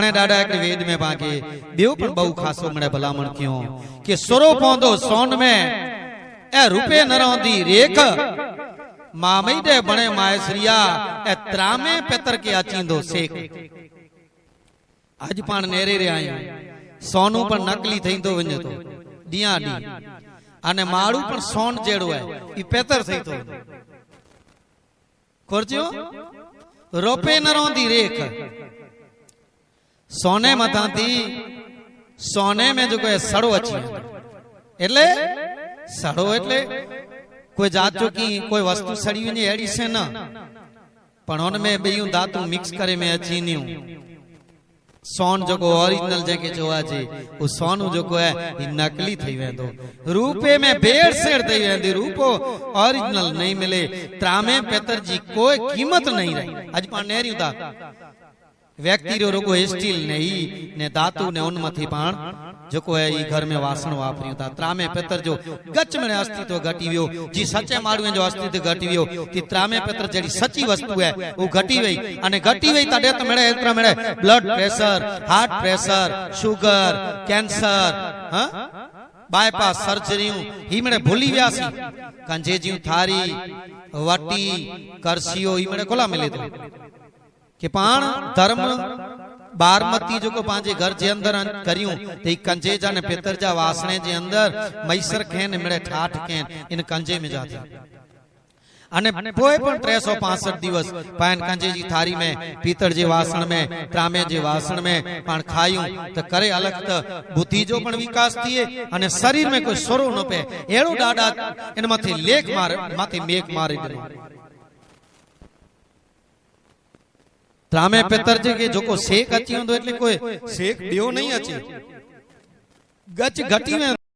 डाडा एक वेद में बाके बेव पण बहु खासो मणे भलामण क्यों कि सोरो पौंदो सोन में ए रूपे नरोंदी रेख मामई दे बणे मायसरिया ए त्रामे पेतर के अचींदो सेक। आज पाण नेरे रे आयो सोनू पण नकली थईंदो वञे तो दिया डी अने माड़ू पण सोन जेड़ो है ई पेतर थई तो करजो रोपे नरोंदी रेख सोने मथा थी सोने में जो कोई सड़ो अची एटले सड़ो एटले कोई जात जो की कोई वस्तु सड़ी वने एड़ी से ना पण उन में बेयू धातु मिक्स करे में अची न्यू सोन जो को ओरिजिनल जेके जोवा जे वो सोनू जो को है ई नकली थई वेंदो रूपे में भेड़ सेड़ थई वेंदी रूपो ओरिजिनल नहीं मिले त्रामे पेतर जी कोई कीमत नहीं रही। आज पण नेरियो ता व्यक्ति रो रोगो स्टील नहीं ने धातु ने उन मथी पाण जो को है ई घर में वासण वापरियो ता त्रामे पेतर जो गच में अस्तित्व घटी वियो जी सच्चे माड़ुए जो अस्तित्व घटी वियो कि त्रामे पेतर जेडी सच्ची वस्तु है वो घटी वई अने घटी वई तडे तो मेळे एतरा मेळे blood pressure heart pressure sugar cancer हां बायपास सर्जरियों ही मेळे भूली व्यासी कंजे जी थारी वटी करसियो ही मेळे कोला मिले तो कि पाण धर्म बारमती जो को पांजे घर जे अंदर करियो ते कंजे जा ने पितर जा वासणे जे अंदर मैसर खेन मेळे ठाठ खेन इन कंजे में जाते अने कोई पण 365 दिवस पान कंजे जी थारी में पीतळ जे वासण में त्रामे जे वासण में पाण खायूं तो करे अलग तो बुद्धि जो पण विकास थिए अने शरीर में कोई सोरो न पे एड़ो डाडा इन माथे लेख मार माथे मेघ मारी दे त्रामे पेतर जे के जो को सेक अची होंदो एटले कोई सेक बियो नहीं अचे गच घटी में